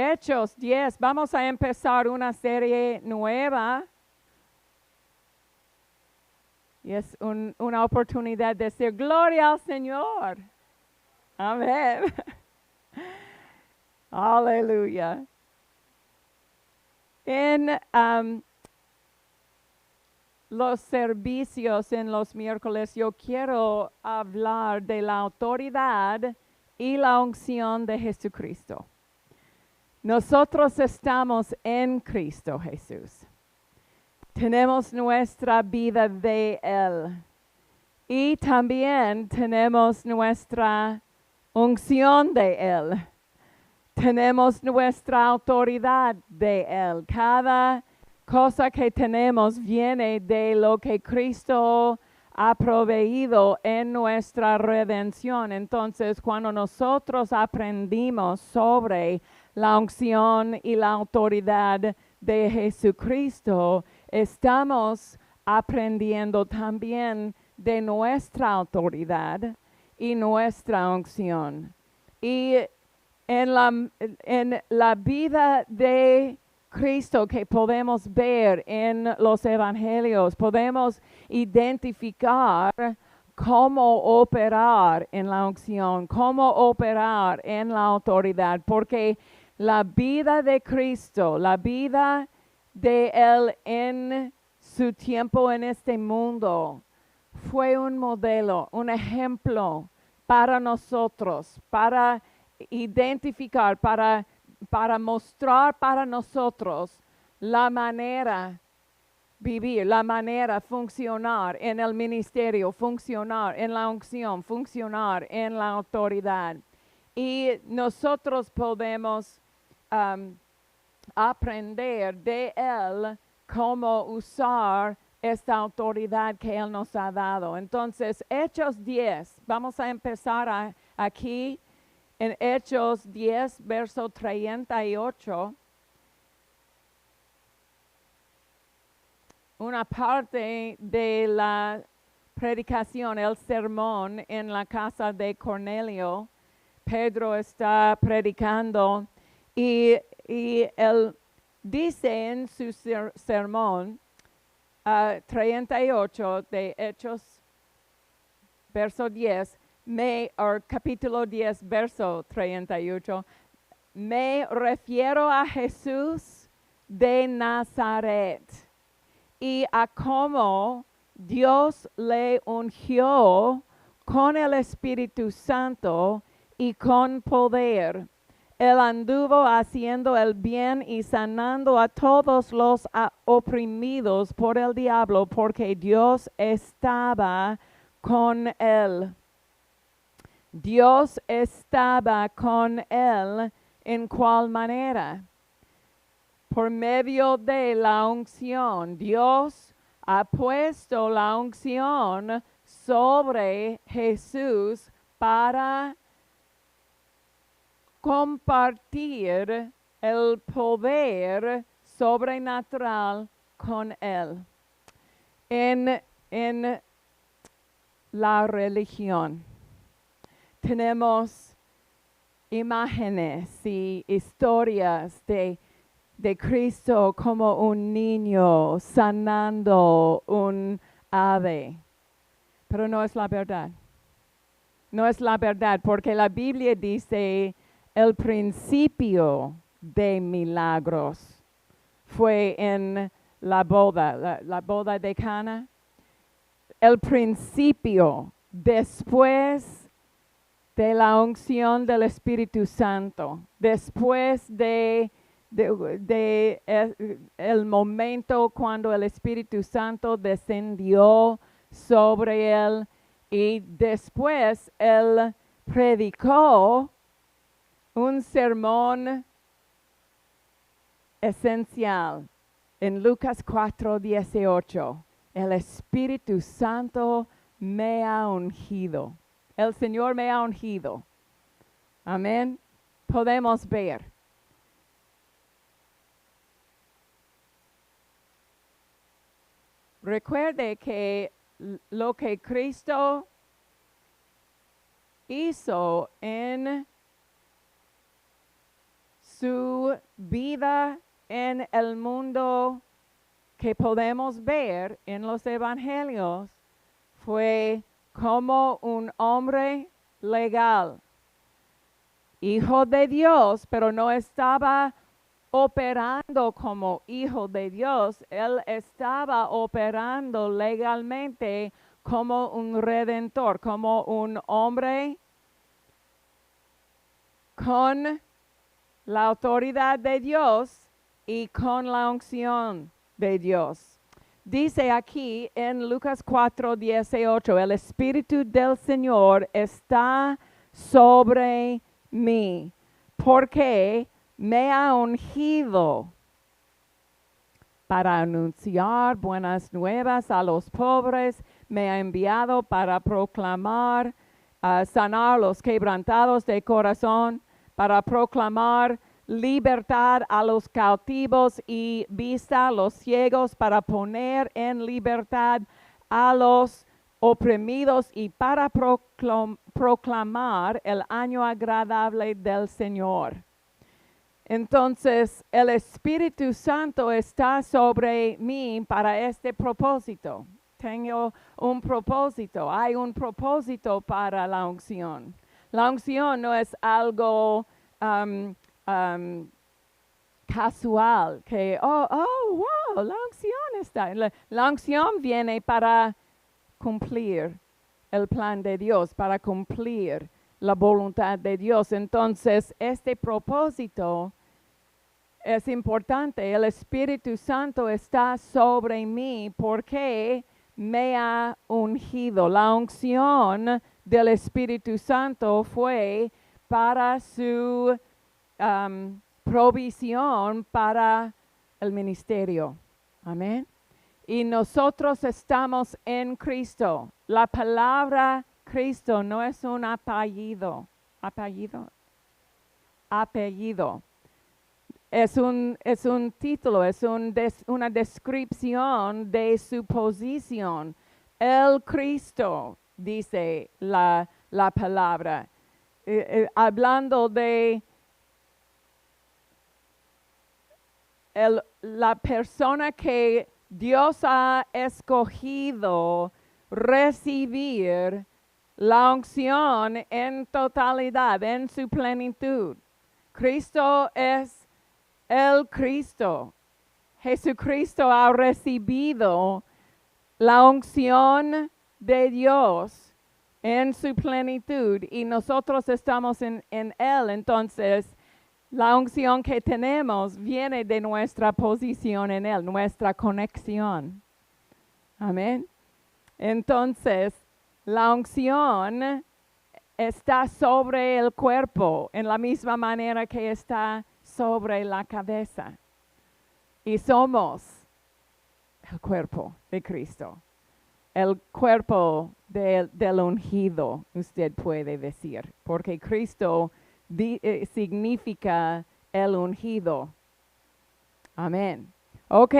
Hechos 10. Vamos a empezar una serie nueva. Y es una oportunidad de decir gloria al Señor. Amén. Aleluya. En los servicios en los miércoles yo quiero hablar de la autoridad y la unción de Jesucristo. Nosotros estamos en Cristo Jesús. Tenemos nuestra vida de Él. Y también tenemos nuestra unción de Él. Tenemos nuestra autoridad de Él. Cada cosa que tenemos viene de lo que Cristo ha proveído en nuestra redención. Entonces, cuando nosotros aprendimos sobre la unción y la autoridad de Jesucristo, estamos aprendiendo también de nuestra autoridad y nuestra unción. Y en la vida de Cristo que podemos ver en los evangelios, podemos identificar cómo operar en la unción, cómo operar en la autoridad, porque la vida de Cristo, la vida de Él en su tiempo en este mundo, fue un modelo, un ejemplo para nosotros, para identificar, para mostrar para nosotros la manera vivir, la manera funcionar en el ministerio, funcionar en la unción, funcionar en la autoridad. Y nosotros podemos aprender de Él cómo usar esta autoridad que Él nos ha dado. Entonces, Hechos 10, vamos a empezar aquí en Hechos 10, verso 38. Una parte de la predicación, el sermón en la casa de Cornelio. Pedro está predicando y él dice en su sermón 38 de Hechos, verso 10, capítulo 10, verso 38, me refiero a Jesús de Nazaret y a cómo Dios le ungió con el Espíritu Santo y con poder. Él anduvo haciendo el bien y sanando a todos los oprimidos por el diablo, porque Dios estaba con él. Dios estaba con él. ¿En cuál manera? Por medio de la unción. Dios ha puesto la unción sobre Jesús para compartir el poder sobrenatural con él. En la religión tenemos imágenes y historias de Cristo como un niño sanando un ave, pero no es la verdad. No es la verdad, porque la Biblia dice el principio de milagros fue en la boda, la boda de Cana. El principio después de la unción del Espíritu Santo, después de el momento cuando el Espíritu Santo descendió sobre él y después él predicó un sermón esencial en Lucas 4:18. El Espíritu Santo me ha ungido. El Señor me ha ungido. Amén. Podemos ver. Recuerde que lo que Cristo hizo en su vida en el mundo que podemos ver en los evangelios fue como un hombre legal, hijo de Dios, pero no estaba operando como hijo de Dios. Él estaba operando legalmente como un redentor, como un hombre con la autoridad de Dios y con la unción de Dios. Dice aquí en Lucas 4:18, el Espíritu del Señor está sobre mí, porque me ha ungido para anunciar buenas nuevas a los pobres, me ha enviado para proclamar, sanar los quebrantados de corazón, para proclamar libertad a los cautivos y vista a los ciegos, para poner en libertad a los oprimidos y para proclamar el año agradable del Señor. Entonces, el Espíritu Santo está sobre mí para este propósito. Tengo un propósito, hay un propósito para la unción. La unción no es algo casual, que, wow, la unción está. La unción viene para cumplir el plan de Dios, para cumplir la voluntad de Dios. Entonces, este propósito es importante. El Espíritu Santo está sobre mí porque me ha ungido. La unción del Espíritu Santo fue para su provisión para el ministerio. Amén. Y nosotros estamos en Cristo. La palabra Cristo no es un apellido. Apellido. Es un título, es una descripción de su posición. El Cristo, dice la palabra. Hablando de la persona que Dios ha escogido recibir la unción en totalidad, en su plenitud. Cristo es el Cristo. Jesucristo ha recibido la unción de Dios en su plenitud y nosotros estamos en Él. Entonces, la unción que tenemos viene de nuestra posición en Él, nuestra conexión. Amén. Entonces, la unción está sobre el cuerpo en la misma manera que está sobre la cabeza. Y somos el cuerpo de Cristo. El cuerpo del ungido, usted puede decir, porque Cristo significa el ungido. Amén. Ok,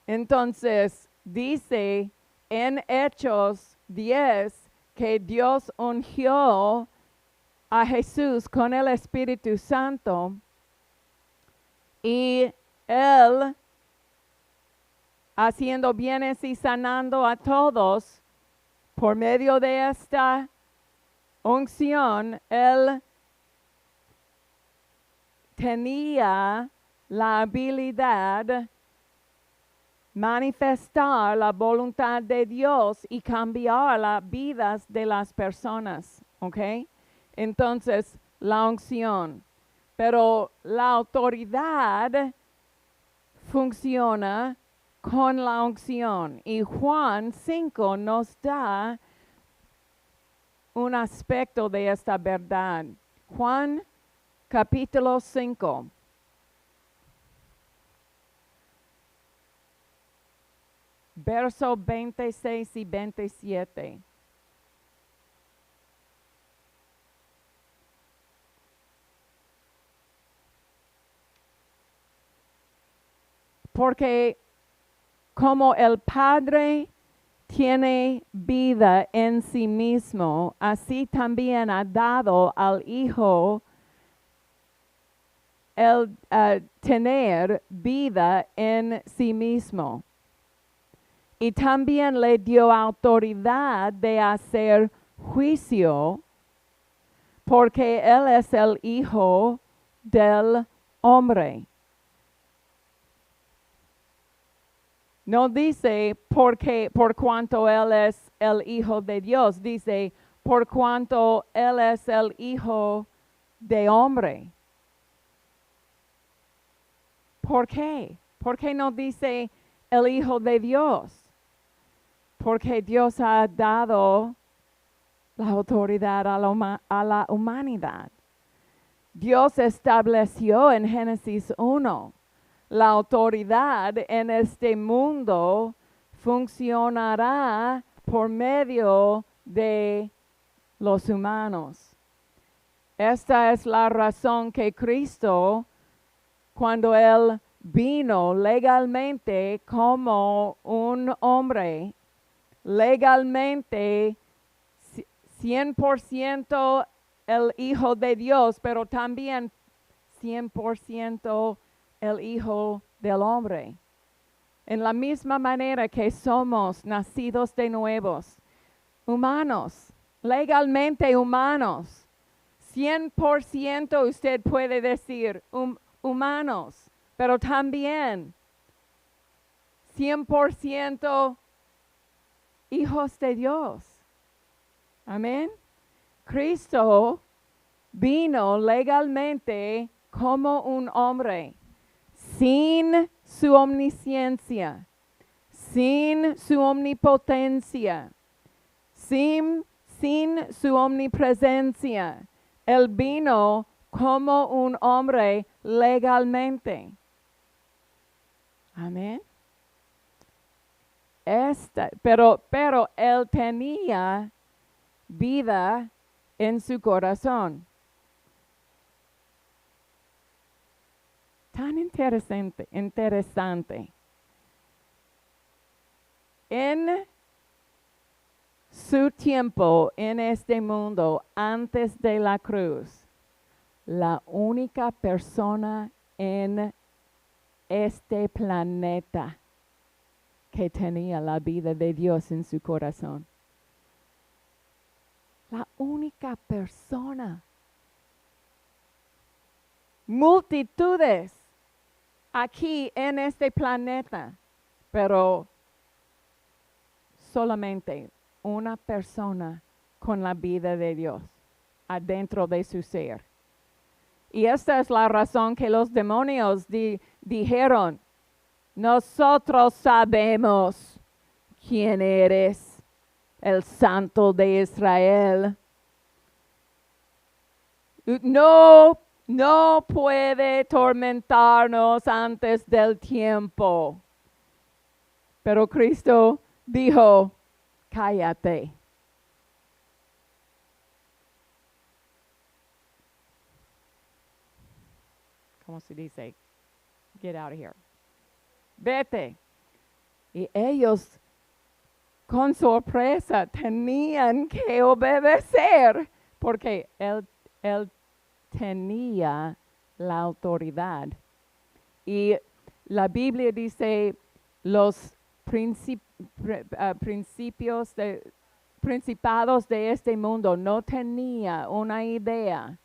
entonces dice en Hechos 10 que Dios ungió a Jesús con el Espíritu Santo y Él, haciendo bienes y sanando a todos, por medio de esta unción, Él tenía la habilidad manifestar la voluntad de Dios y cambiar las vidas de las personas, ¿ok? Entonces, la unción. Pero la autoridad funciona con la unción. Y Juan 5 nos da un aspecto de esta verdad. Juan capítulo 5. Verso 26 y 27. Porque como el Padre tiene vida en sí mismo, así también ha dado al Hijo el tener vida en sí mismo. Y también le dio autoridad de hacer juicio, porque Él es el Hijo del hombre. No dice por cuanto Él es el Hijo de Dios, dice por cuanto Él es el Hijo de hombre. ¿Por qué? ¿Por qué no dice el Hijo de Dios? Porque Dios ha dado la autoridad a la humanidad. Dios estableció en Génesis 1, la autoridad en este mundo funcionará por medio de los humanos. Esta es la razón que Cristo, cuando Él vino legalmente como un hombre, legalmente 100% el Hijo de Dios, pero también 100% el Hijo del hombre. En la misma manera que somos nacidos de nuevos, humanos, legalmente humanos, 100% usted puede decir humanos, pero también 100% hijos de Dios. Amén. Cristo vino legalmente como un hombre, sin su omnisciencia, sin su omnipotencia, sin su omnipresencia. Él vino como un hombre legalmente. Amén. Pero Él tenía vida en su corazón. Tan interesante. En su tiempo en este mundo, antes de la cruz, la única persona en este planeta que tenía la vida de Dios en su corazón. La única persona. Multitudes aquí en este planeta, pero solamente una persona con la vida de Dios adentro de su ser. Y esta es la razón que los demonios dijeron, nosotros sabemos quién eres, el Santo de Israel. No puede tormentarnos antes del tiempo. Pero Cristo dijo, cállate. ¿Cómo se dice? Get out of here. Vete. Y ellos, con sorpresa, tenían que obedecer, porque él tenía la autoridad. Y la Biblia dice, los principados de este mundo no tenía una idea,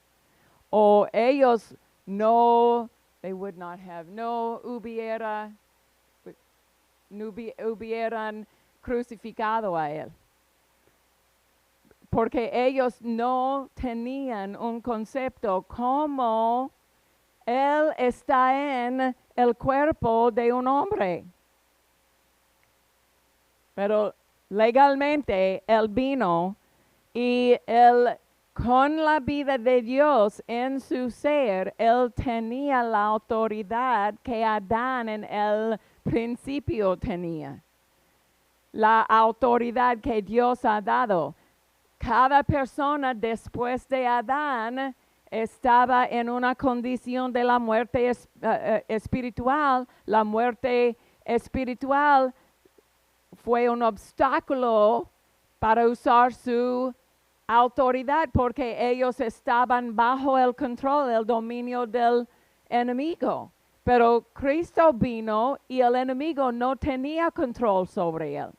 o ellos no hubieran crucificado a Él. Porque ellos no tenían un concepto como Él está en el cuerpo de un hombre. Pero legalmente Él vino y Él, con la vida de Dios en su ser, Él tenía la autoridad que Adán en el principio tenía. La autoridad que Dios ha dado. Cada persona después de Adán estaba en una condición de la muerte espiritual. La muerte espiritual fue un obstáculo para usar su autoridad porque ellos estaban bajo el control, el dominio del enemigo. Pero Cristo vino y el enemigo no tenía control sobre él.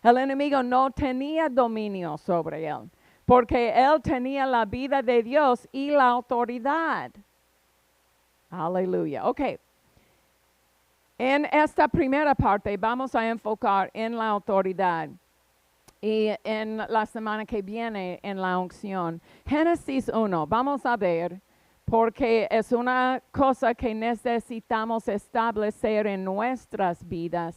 El enemigo no tenía dominio sobre él, porque él tenía la vida de Dios y la autoridad. Aleluya. Ok. En esta primera parte vamos a enfocar en la autoridad y en la semana que viene en la unción. Génesis 1, vamos a ver, porque es una cosa que necesitamos establecer en nuestras vidas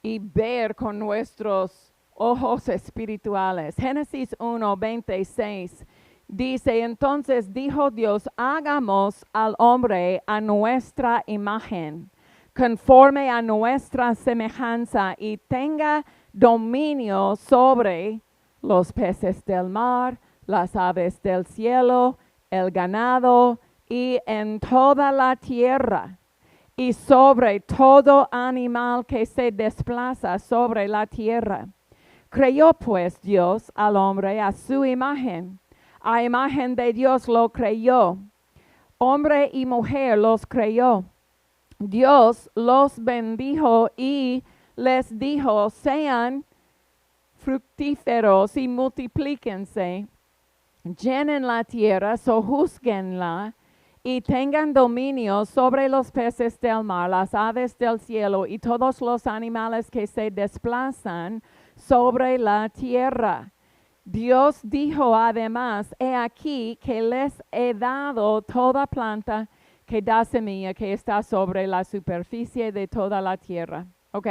y ver con nuestros ojos espirituales. Génesis 1, 26 dice, entonces dijo Dios, hagamos al hombre a nuestra imagen, conforme a nuestra semejanza, y tenga dominio sobre los peces del mar, las aves del cielo, el ganado y en toda la tierra, y sobre todo animal que se desplaza sobre la tierra. Creó pues Dios al hombre a su imagen. A imagen de Dios lo creyó. Hombre y mujer los creó. Dios los bendijo y les dijo, sean fructíferos y multiplíquense, llenen la tierra, sojuzguenla y tengan dominio sobre los peces del mar, las aves del cielo y todos los animales que se desplazan sobre la tierra. Dios dijo además, he aquí que les he dado toda planta que da semilla, que está sobre la superficie de toda la tierra. Ok,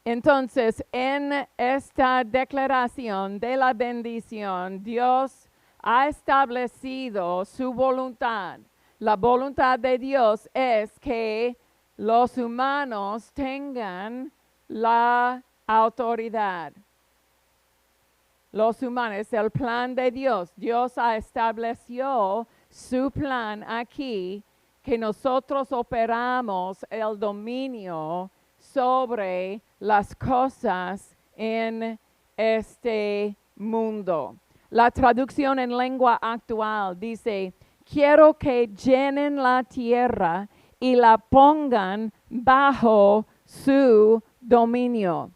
entonces en esta declaración de la bendición, Dios ha establecido su voluntad. La voluntad de Dios es que los humanos tengan la autoridad. Los humanos, el plan de Dios. Dios ha establecido su plan aquí, que nosotros operamos el dominio sobre las cosas en este mundo. La traducción en lengua actual dice, quiero que llenen la tierra y la pongan bajo su dominio.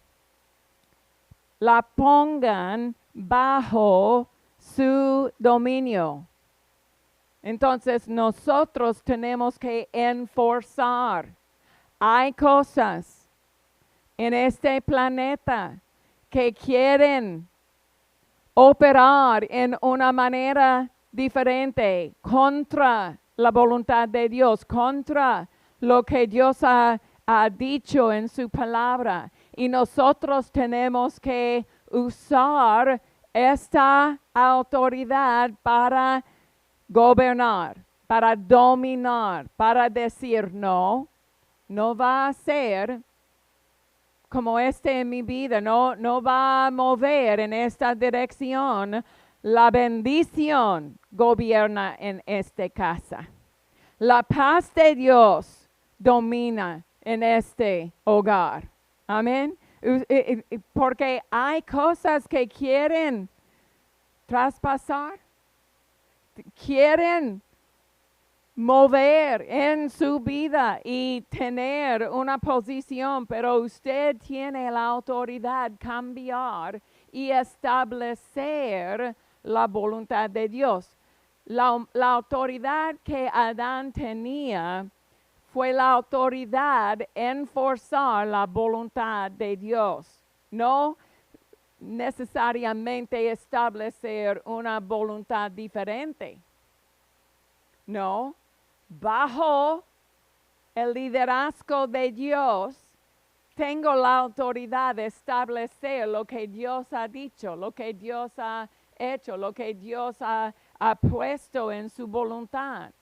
La pongan bajo su dominio. Entonces nosotros tenemos que enforzar. Hay cosas en este planeta que quieren operar en una manera diferente contra la voluntad de Dios, contra lo que Dios ha dicho en su palabra. Y nosotros tenemos que usar esta autoridad para gobernar, para dominar, para decir no va a ser como en mi vida, no va a mover en esta dirección. La bendición gobierna en esta casa. La paz de Dios domina en este hogar. Amén. Porque hay cosas que quieren traspasar, quieren mover en su vida y tener una posición, pero usted tiene la autoridad de cambiar y establecer la voluntad de Dios. La autoridad que Adán tenía fue la autoridad en forzar la voluntad de Dios, no necesariamente establecer una voluntad diferente. No, bajo el liderazgo de Dios, tengo la autoridad de establecer lo que Dios ha dicho, lo que Dios ha hecho, lo que Dios ha puesto en su voluntad.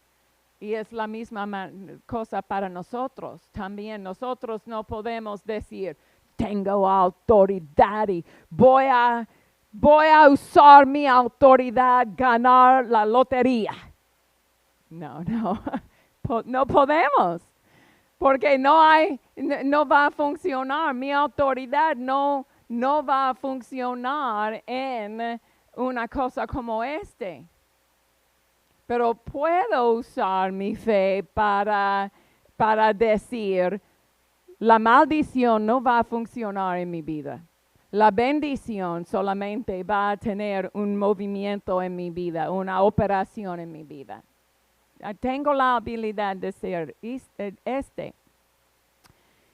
Y es la misma cosa para nosotros. También nosotros no podemos decir, tengo autoridad y voy a usar mi autoridad, ganar la lotería. No podemos, porque no va a funcionar. Mi autoridad no va a funcionar en una cosa como este. pero puedo usar mi fe para decir, la maldición no va a funcionar en mi vida. La bendición solamente va a tener un movimiento en mi vida, una operación en mi vida. Tengo la habilidad de ser este.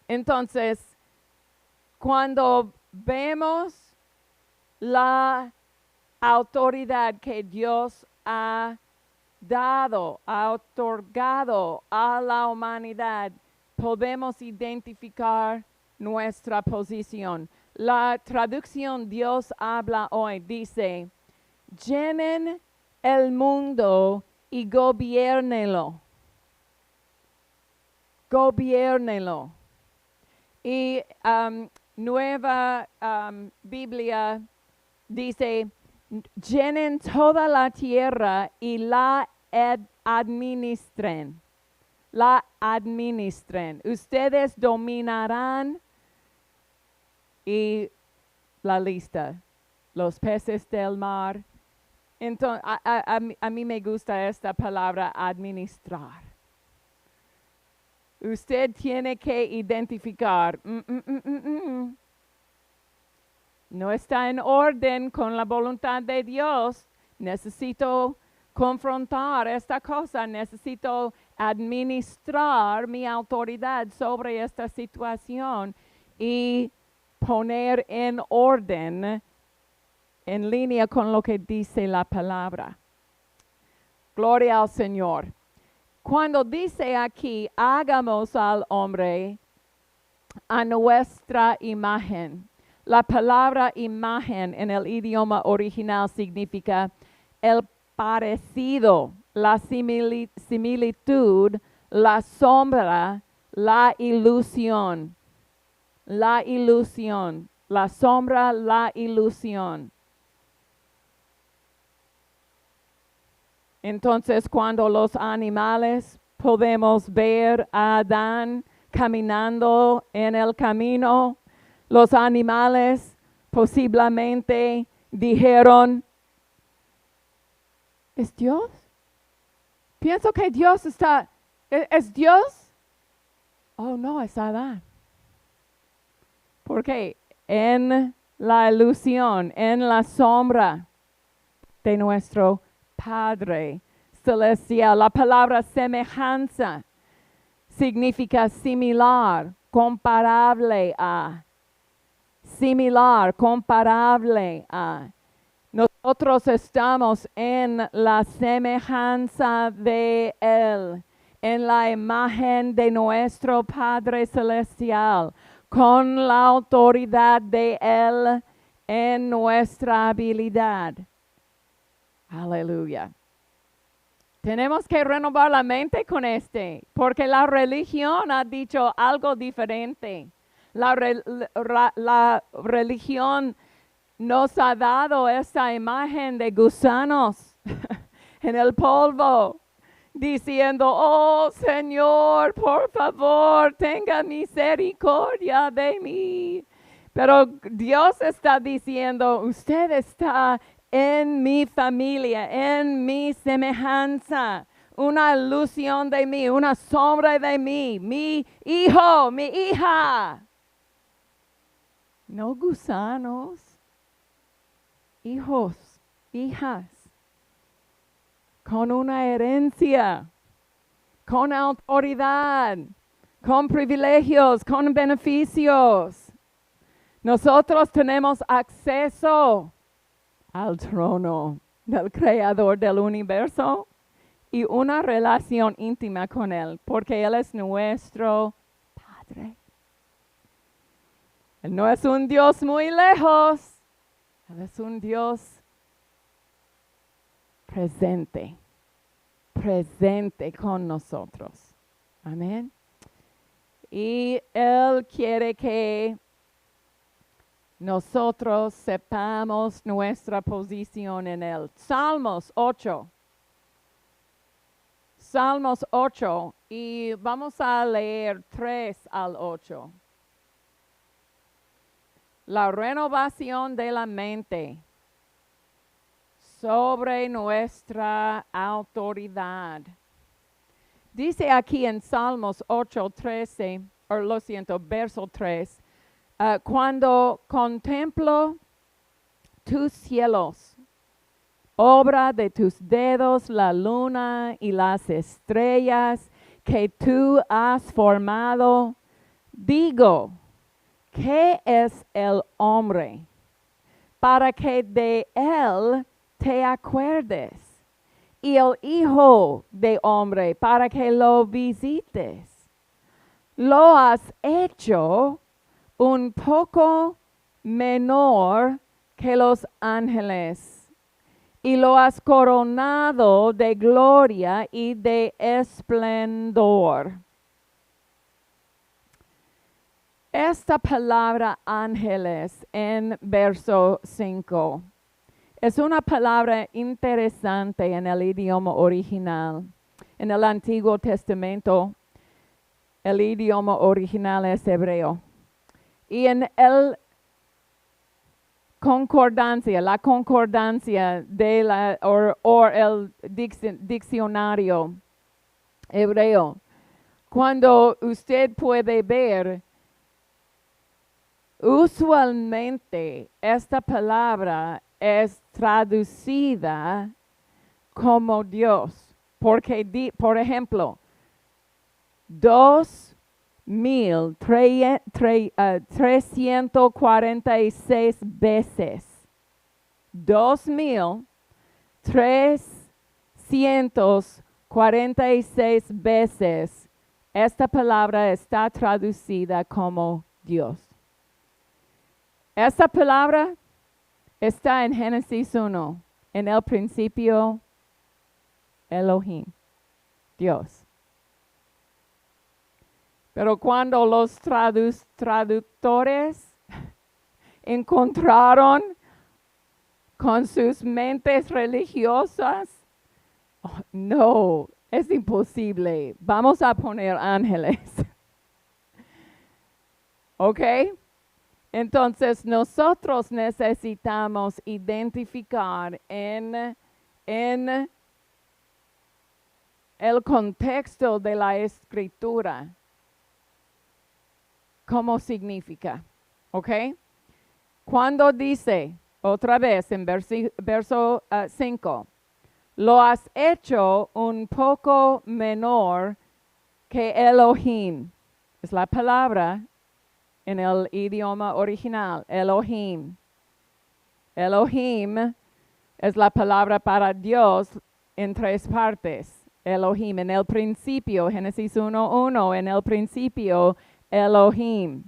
Entonces, cuando vemos la autoridad que Dios ha dado, ha otorgado a la humanidad, podemos identificar nuestra posición. La traducción Dios habla hoy dice, llenen el mundo y gobiérnelo. Gobiérnelo. Y Nueva Biblia dice, llenen toda la tierra y la administren. La administren. Ustedes dominarán y la lista. Los peces del mar. Entonces, a mí me gusta esta palabra administrar. Usted tiene que identificar. No está en orden con la voluntad de Dios. Necesito confrontar esta cosa. Necesito administrar mi autoridad sobre esta situación y poner en orden en línea con lo que dice la palabra. Gloria al Señor. Cuando dice aquí, hagamos al hombre a nuestra imagen. La palabra imagen en el idioma original significa el parecido, la similitud, la sombra, la ilusión. La ilusión, la sombra, la ilusión. Entonces, cuando los animales podemos ver a Adán caminando en el camino, los animales posiblemente dijeron, ¿es Dios? Pienso que Dios está, ¿es Dios? Oh, no, es Adán. Porque en la ilusión, en la sombra de nuestro Padre Celestial, la palabra semejanza significa similar, comparable a. Similar, comparable a. Nosotros estamos en la semejanza de Él, en la imagen de nuestro Padre Celestial, con la autoridad de Él en nuestra habilidad. Aleluya. Tenemos que renovar la mente con porque la religión ha dicho algo diferente. La religión nos ha dado esta imagen de gusanos en el polvo, diciendo, oh Señor, por favor, tenga misericordia de mí. Pero Dios está diciendo, usted está en mi familia, en mi semejanza, una ilusión de mí, una sombra de mí, mi hijo, mi hija. No gusanos, hijos, hijas, con una herencia, con autoridad, con privilegios, con beneficios. Nosotros tenemos acceso al trono del Creador del universo y una relación íntima con Él, porque Él es nuestro Padre. Él no es un Dios muy lejos, Él es un Dios presente, presente con nosotros. Amén. Y Él quiere que nosotros sepamos nuestra posición en Él. Salmos 8. Salmos 8 y vamos a leer 3 al 8. La renovación de la mente sobre nuestra autoridad. Dice aquí en Salmos 8:13, o lo siento, verso 3, cuando contemplo tus cielos, obra de tus dedos, la luna y las estrellas que tú has formado, digo, ¿qué es el hombre para que de él te acuerdes? Y el hijo de hombre para que lo visites. Lo has hecho un poco menor que los ángeles y lo has coronado de gloria y de esplendor. Esta palabra ángeles en verso 5 es una palabra interesante en el idioma original. En el Antiguo Testamento, el idioma original es hebreo. Y en la concordancia de el diccionario hebreo, cuando usted puede ver, usualmente esta palabra es traducida como Dios, porque por ejemplo, 2,346 veces. 2,346 veces esta palabra está traducida como Dios. Esta palabra está en Génesis 1. En el principio, Elohim, Dios. Pero cuando los traductores encontraron con sus mentes religiosas, oh, no, es imposible. Vamos a poner ángeles. ¿Ok? Entonces nosotros necesitamos identificar en el contexto de la escritura cómo significa. ¿Ok? Cuando dice, otra vez en verso 5, lo has hecho un poco menor que Elohim. Es la palabra en el idioma original, Elohim. Elohim es la palabra para Dios en 3 partes. Elohim, en el principio, Génesis 1:1, en el principio, Elohim.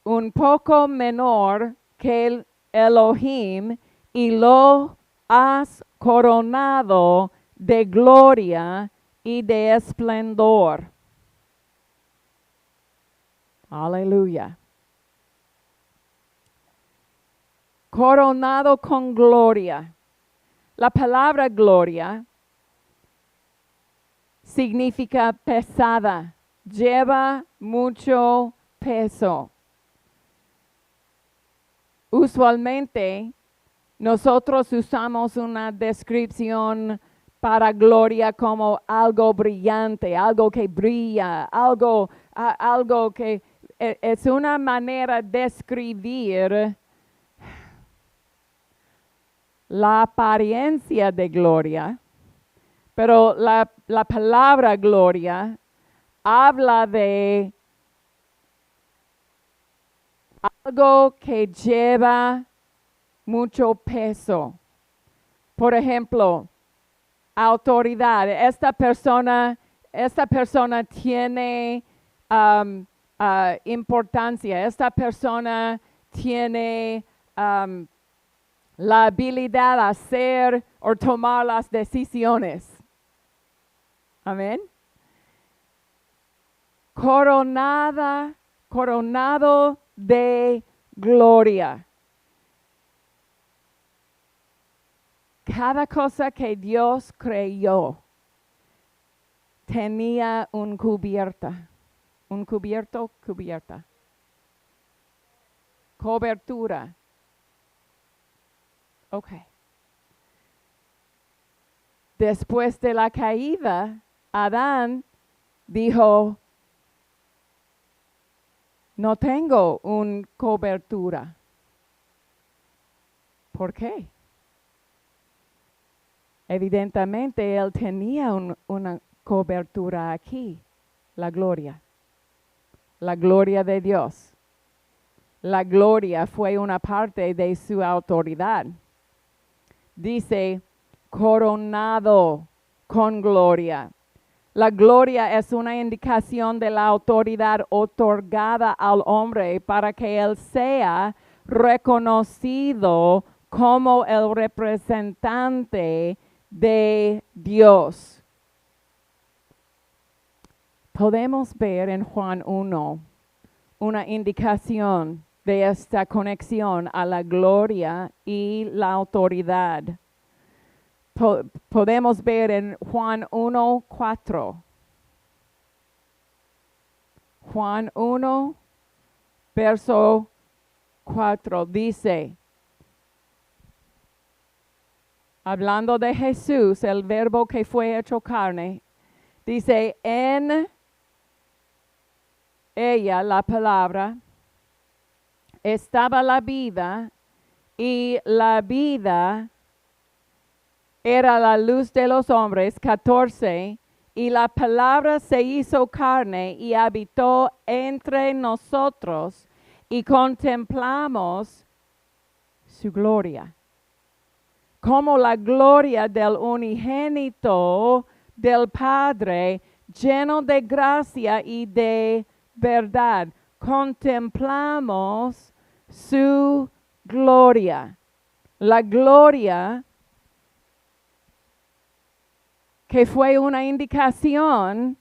Un poco menor que el Elohim y lo has coronado de gloria y de esplendor. Aleluya. Coronado con gloria. La palabra gloria significa pesada, lleva mucho peso. Usualmente nosotros usamos una descripción para gloria como algo brillante, algo que brilla, algo que es una manera de describir la apariencia de gloria, pero la palabra gloria habla de algo que lleva mucho peso. Por ejemplo, autoridad. Esta persona tiene importancia. Esta persona tiene la habilidad de hacer o tomar las decisiones. Amén. Coronado de gloria. Cada cosa que Dios creó tenía cubierta. Cubierta. Cobertura. Ok. Después de la caída, Adán dijo, no tengo una cobertura. ¿Por qué? Evidentemente él tenía una cobertura aquí, la gloria de Dios. La gloria fue una parte de su autoridad. Dice, coronado con gloria. La gloria es una indicación de la autoridad otorgada al hombre para que él sea reconocido como el representante de Dios. Podemos ver en Juan 1 una indicación de esta conexión a la gloria y la autoridad. Podemos ver en Juan 1:4. Juan 1, verso 4 dice, hablando de Jesús, el verbo que fue hecho carne, dice, en ella, la palabra, estaba la vida y la vida era la luz de los hombres. 14. Y la palabra se hizo carne y habitó entre nosotros y contemplamos su gloria. Como la gloria del unigénito del Padre, lleno de gracia y de verdad. Contemplamos su gloria. La gloria que fue una indicación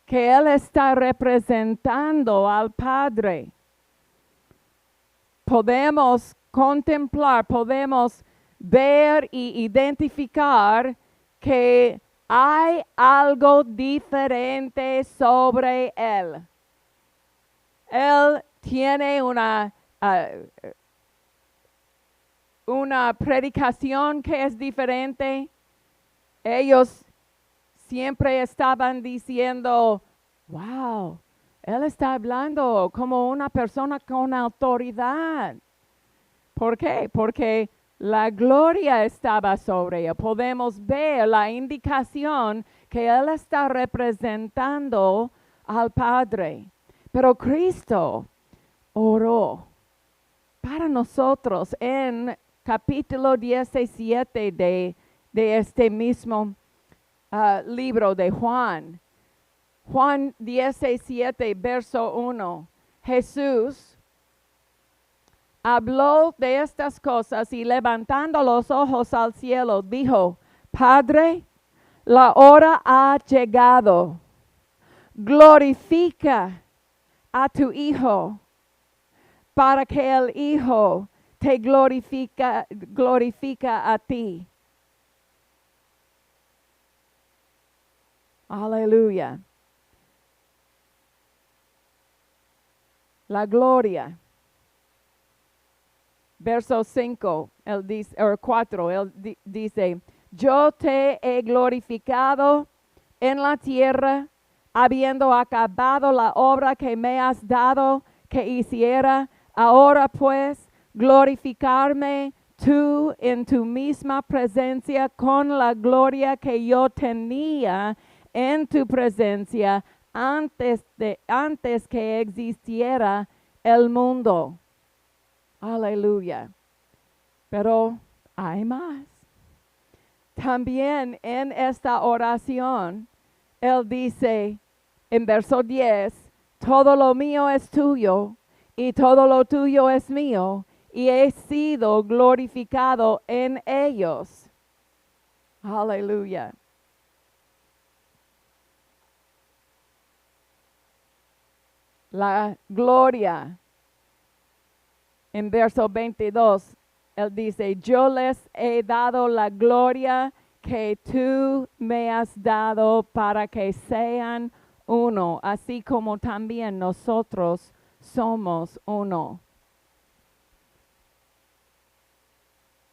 que Él está representando al Padre. Podemos contemplar, podemos ver y identificar que hay algo diferente sobre Él. Él tiene una predicación que es diferente. Ellos siempre estaban diciendo, wow, Él está hablando como una persona con autoridad. ¿Por qué? Porque la gloria estaba sobre Él. Podemos ver la indicación que Él está representando al Padre. Pero Cristo oró para nosotros en capítulo 17 de este mismo libro de Juan. Juan 17, verso 1. Jesús habló de estas cosas y levantando los ojos al cielo, dijo, Padre, la hora ha llegado. Glorifica a tu Hijo, para que el Hijo te glorifica a ti. Aleluya. La gloria. Verso 5, él dice, o 4, él dice, yo te he glorificado en la tierra, habiendo acabado la obra que me has dado que hiciera. Ahora pues, glorificarme tú en tu misma presencia con la gloria que yo tenía en tu presencia antes que existiera el mundo. Aleluya. Pero hay más. También en esta oración, Él dice en verso 10, todo lo mío es tuyo y todo lo tuyo es mío y he sido glorificado en ellos. Aleluya. La gloria. En verso 22, Él dice, yo les he dado la gloria que tú me has dado para que sean uno, así como también nosotros somos uno.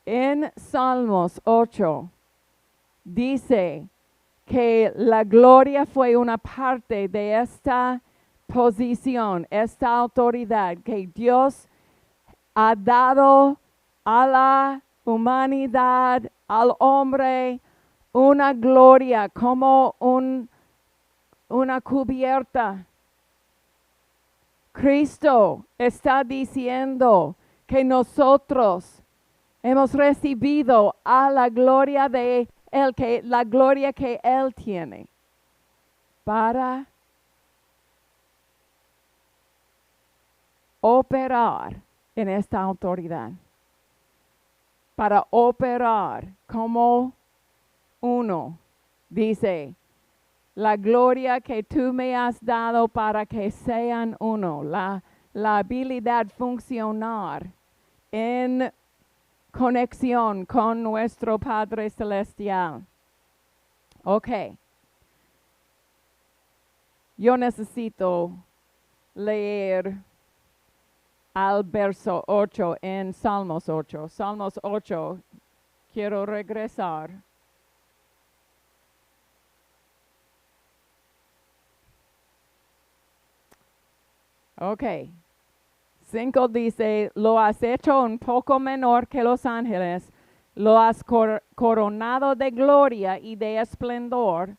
En Salmos 8 dice que la gloria fue una parte de esta posición, esta autoridad que Dios ha dado a la humanidad, al hombre, una gloria como una cubierta. Cristo está diciendo que nosotros hemos recibido a la gloria de Él, que la gloria que Él tiene, para operar en esta autoridad, para operar como uno. Dice, la gloria que tú me has dado para que sean uno, la habilidad funcionar en conexión con nuestro Padre Celestial. Ok. Yo necesito leer al verso 8 en Salmos 8. Salmos 8, quiero regresar. Ok. 5 dice, lo has hecho un poco menor que los ángeles, lo has coronado de gloria y de esplendor,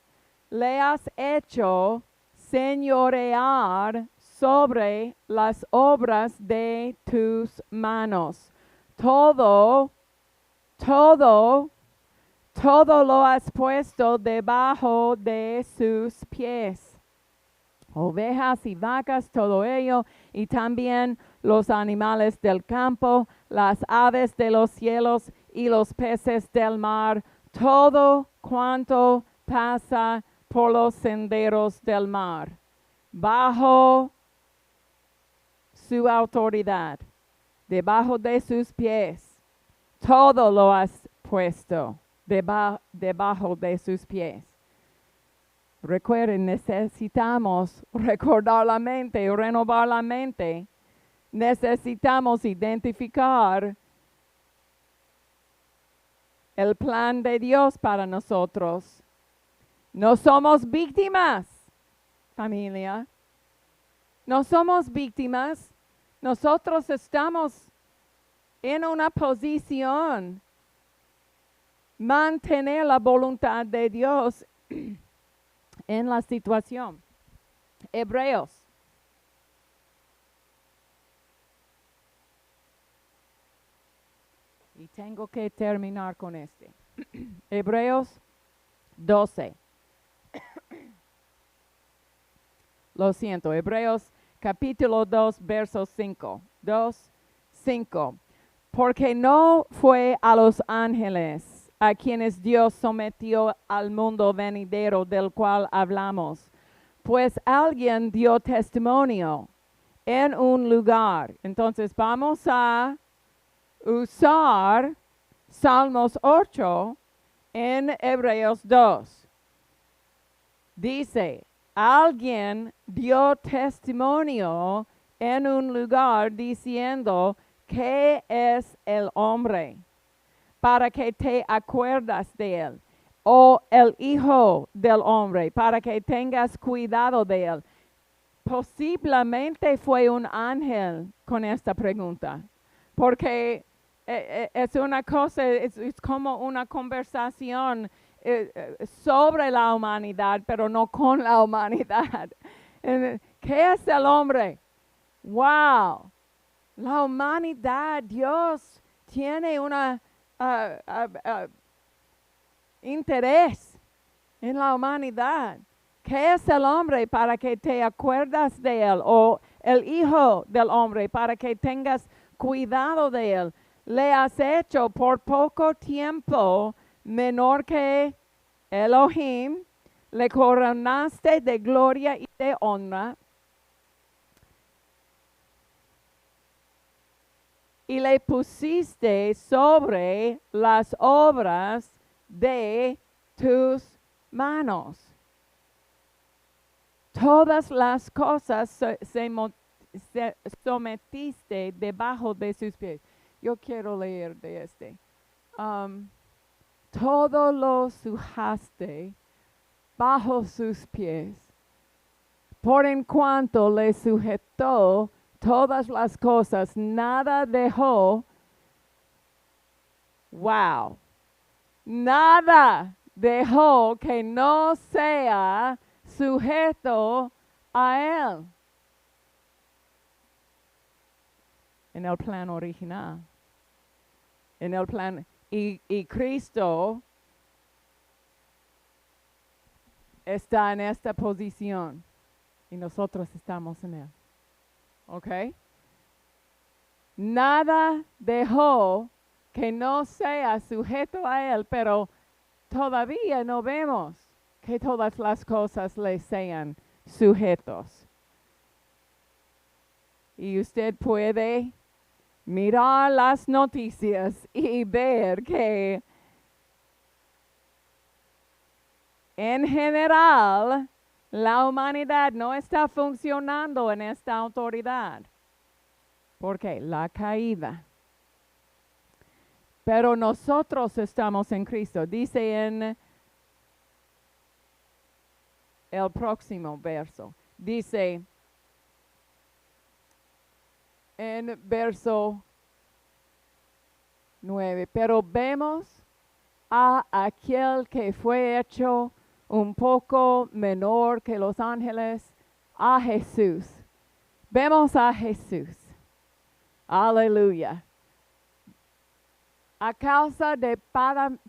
le has hecho señorear sobre las obras de tus manos. Todo lo has puesto debajo de sus pies. Ovejas y vacas, todo ello, y también los animales del campo, las aves de los cielos y los peces del mar, todo cuanto pasa por los senderos del mar, bajo su autoridad, debajo de sus pies, todo lo has puesto debajo de sus pies. Recuerden, necesitamos recordar la mente, renovar la mente. Necesitamos identificar el plan de Dios para nosotros. No somos víctimas, familia. No somos víctimas. Nosotros estamos en una posición mantener la voluntad de Dios en la situación. Hebreos. Y tengo que terminar con este. Hebreos 12. Lo siento, Hebreos capítulo 2, verso 5. 2, 5. Porque no fue a los ángeles a quienes Dios sometió al mundo venidero del cual hablamos, pues alguien dio testimonio en un lugar. Entonces vamos a usar Salmos 8 en Hebreos 2. Dice, alguien dio testimonio en un lugar diciendo, ¿qué es el hombre? Para que te acuerdas de él, o el hijo del hombre, para que tengas cuidado de él. Posiblemente fue un ángel con esta pregunta, porque es una cosa, es como una conversación sobre la humanidad, pero no con la humanidad. ¿Qué es el hombre? ¡Wow! La humanidad, Dios tiene una interés en la humanidad. ¿Qué es el hombre para que te acuerdas de él? O el hijo del hombre para que tengas cuidado de él. Le has hecho por poco tiempo menor que Elohim. Le coronaste de gloria y de honra. Y le pusiste sobre las obras de tus manos. Todas las cosas se sometiste debajo de sus pies. Yo quiero leer de este. todo lo sujaste bajo sus pies, por en cuanto le sujetó todas las cosas, nada dejó, wow, nada dejó que no sea sujeto a Él. En el plan original. En el plan, y Cristo está en esta posición y nosotros estamos en Él. ¿Ok? Nada dejó que no sea sujeto a Él, pero todavía no vemos que todas las cosas le sean sujetos. Y usted puede mirar las noticias y ver que en general la humanidad no está funcionando en esta autoridad. ¿Por qué? La caída. Pero nosotros estamos en Cristo. Dice en el próximo verso. Dice en verso 9. Pero vemos a aquel que fue hecho un poco menor que los ángeles, a Jesús. Vemos a Jesús. Aleluya. A causa de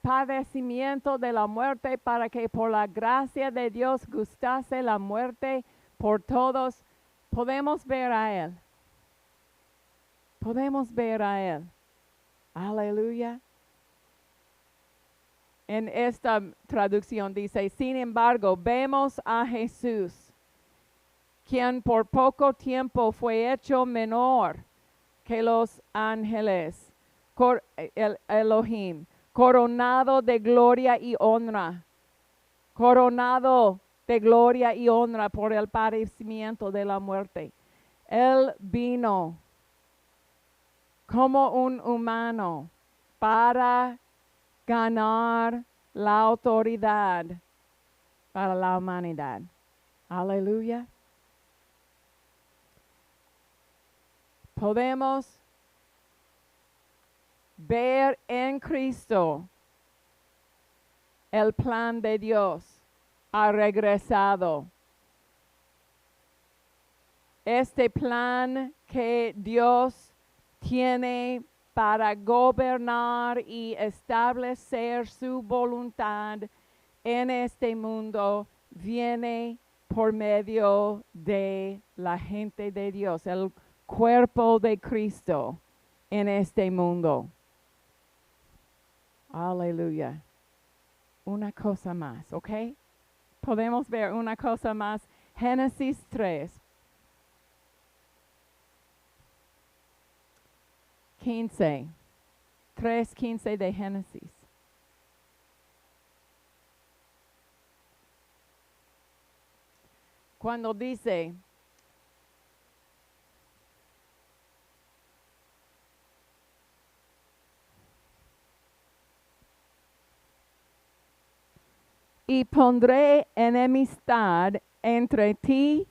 padecimiento de la muerte, para que por la gracia de Dios gustase la muerte por todos, podemos ver a Él. Podemos ver a Él. Aleluya. En esta traducción dice, sin embargo, vemos a Jesús, quien por poco tiempo fue hecho menor que los ángeles, el Elohim, coronado de gloria y honra, coronado de gloria y honra por el padecimiento de la muerte. Él vino como un humano para ganar la autoridad para la humanidad. Aleluya. Podemos ver en Cristo el plan de Dios ha regresado. Este plan que Dios tiene para gobernar y establecer su voluntad en este mundo viene por medio de la gente de Dios, el cuerpo de Cristo en este mundo. Aleluya. Una cosa más, ¿ok? Podemos ver una cosa más. Génesis 3. 15. 3:15 de Génesis. Cuando dice, y pondré enemistad entre ti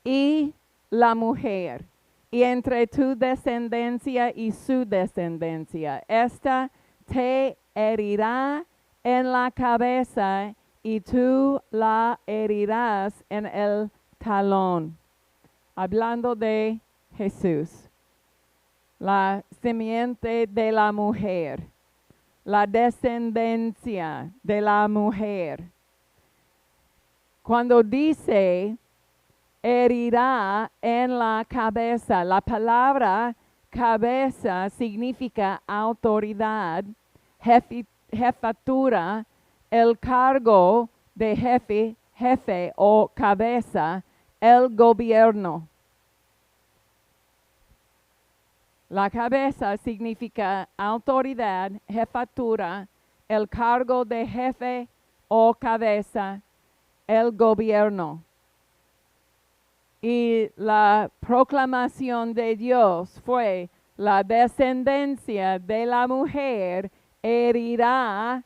y la mujer, y entre tu descendencia y su descendencia. Esta te herirá en la cabeza y tú la herirás en el talón. Hablando de Jesús, la simiente de la mujer, la descendencia de la mujer. Cuando dice herirá en la cabeza, la palabra cabeza significa autoridad, jefatura, el cargo de jefe o cabeza, el gobierno. La cabeza significa autoridad, jefatura, el cargo de jefe o cabeza, el gobierno. Y la proclamación de Dios fue: la descendencia de la mujer herirá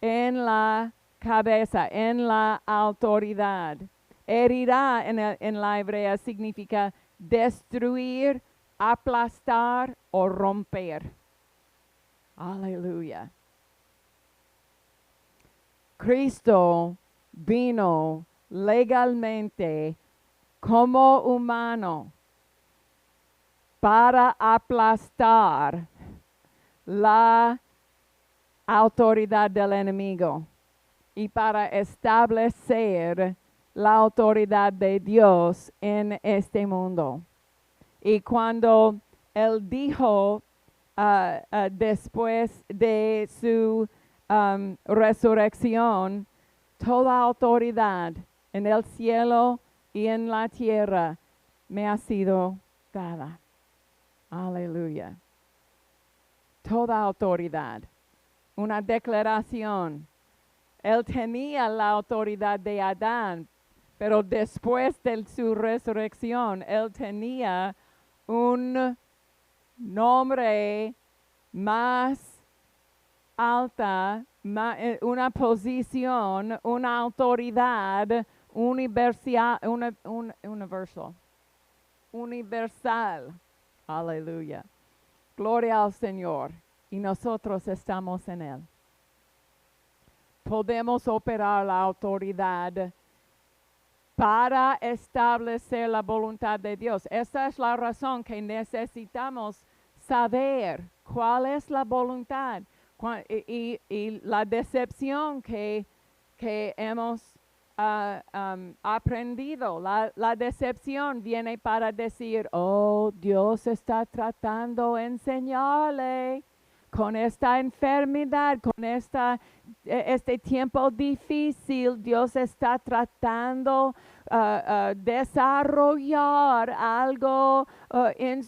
en la cabeza, en la autoridad. Herirá en la hebrea significa destruir, aplastar o romper. Aleluya. Cristo vino legalmente como humano para aplastar la autoridad del enemigo y para establecer la autoridad de Dios en este mundo. Y cuando Él dijo después de su resurrección, toda autoridad en el cielo y en la tierra me ha sido dada. Aleluya. Toda autoridad. Una declaración. Él tenía la autoridad de Adán, pero después de su resurrección, Él tenía un nombre más alta, una posición, una autoridad universal. Universal. Aleluya. Gloria al Señor. Y nosotros estamos en Él. Podemos operar la autoridad para establecer la voluntad de Dios. Esa es la razón que necesitamos saber cuál es la voluntad y la decepción que hemos aprendido. La decepción viene para decir, oh, Dios está tratando de enseñarle con esta enfermedad, con este tiempo difícil. Dios está tratando desarrollar algo.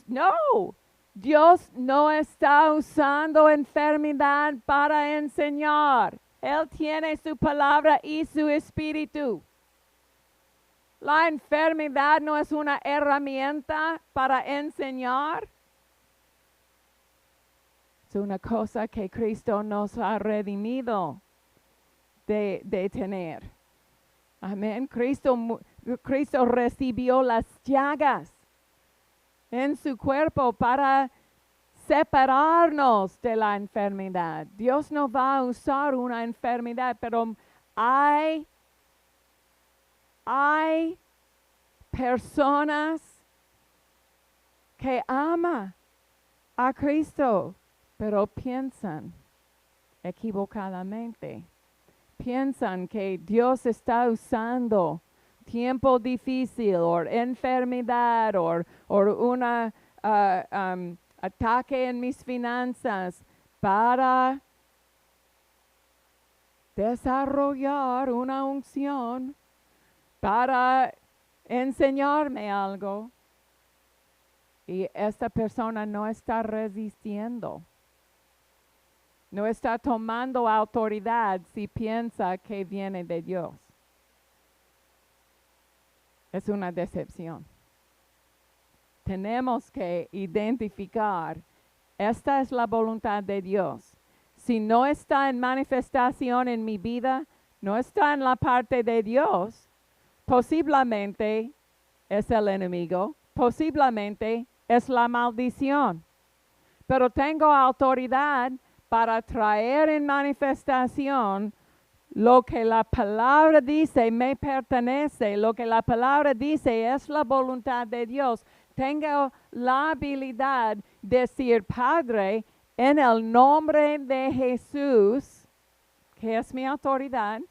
No, Dios no está usando enfermedad para enseñar. Él tiene su palabra y su espíritu. La enfermedad no es una herramienta para enseñar. Es una cosa que Cristo nos ha redimido de tener. Amén. Cristo recibió las llagas en su cuerpo para separarnos de la enfermedad. Dios no va a usar una enfermedad, pero hay personas que aman a Cristo, pero piensan equivocadamente. Piensan que Dios está usando tiempo difícil o enfermedad o una ataque en mis finanzas para desarrollar una unción, para enseñarme algo. Y esta persona no está resistiendo. No está tomando autoridad si piensa que viene de Dios. Es una decepción. Tenemos que identificar, esta es la voluntad de Dios. Si no está en manifestación en mi vida, no está en la parte de Dios, posiblemente es el enemigo, posiblemente es la maldición. Pero tengo autoridad para traer en manifestación lo que la palabra dice me pertenece, lo que la palabra dice es la voluntad de Dios. Tengo la habilidad de decir, Padre, en el nombre de Jesús, que es mi autoridad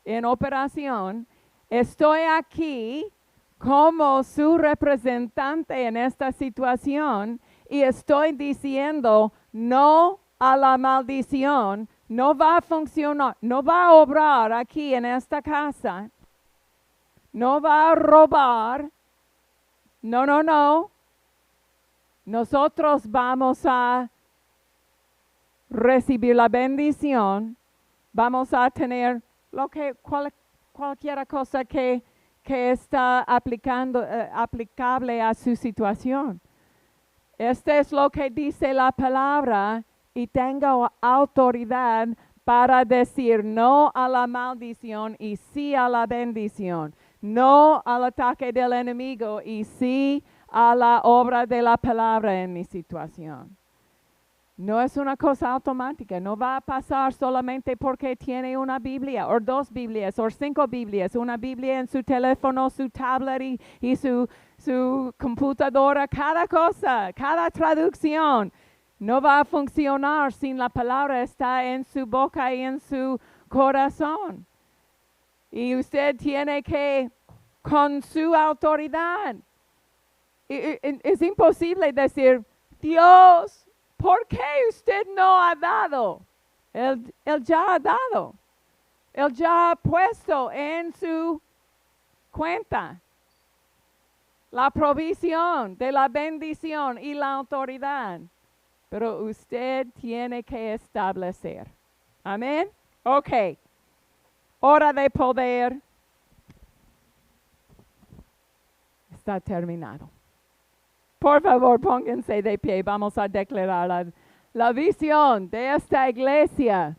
en operación, estoy aquí como su representante en esta situación y estoy diciendo no a la maldición. No va a funcionar, no va a obrar aquí en esta casa, no va a robar, no. Nosotros vamos a recibir la bendición, vamos a tener cualquier cosa que está aplicable a su situación. Este es lo que dice la palabra y tengo autoridad para decir no a la maldición y sí a la bendición, no al ataque del enemigo y sí a la obra de la palabra en mi situación. No es una cosa automática, no va a pasar solamente porque tiene una Biblia, o 2 Biblias, o 5 Biblias, una Biblia en su teléfono, su tablet y su computadora, cada cosa, cada traducción. No va a funcionar sin la palabra está en su boca y en su corazón. Y usted tiene que, con su autoridad, es imposible decir, Dios, ¿por qué usted no ha dado? Él ya ha dado. Él ya ha puesto en su cuenta la provisión de la bendición y la autoridad. Pero usted tiene que establecer. Amén. Ok. Hora de poder. Está terminado. Por favor, pónganse de pie. Vamos a declarar la visión de esta iglesia.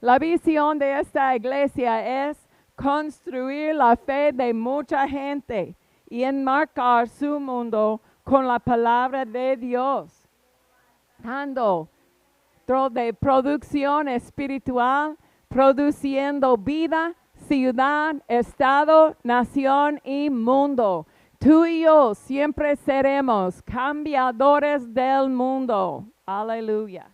La visión de esta iglesia es construir la fe de mucha gente y enmarcar su mundo con la palabra de Dios. Dando de producción espiritual, produciendo vida, ciudad, estado, nación y mundo. Tú y yo siempre seremos cambiadores del mundo. Aleluya.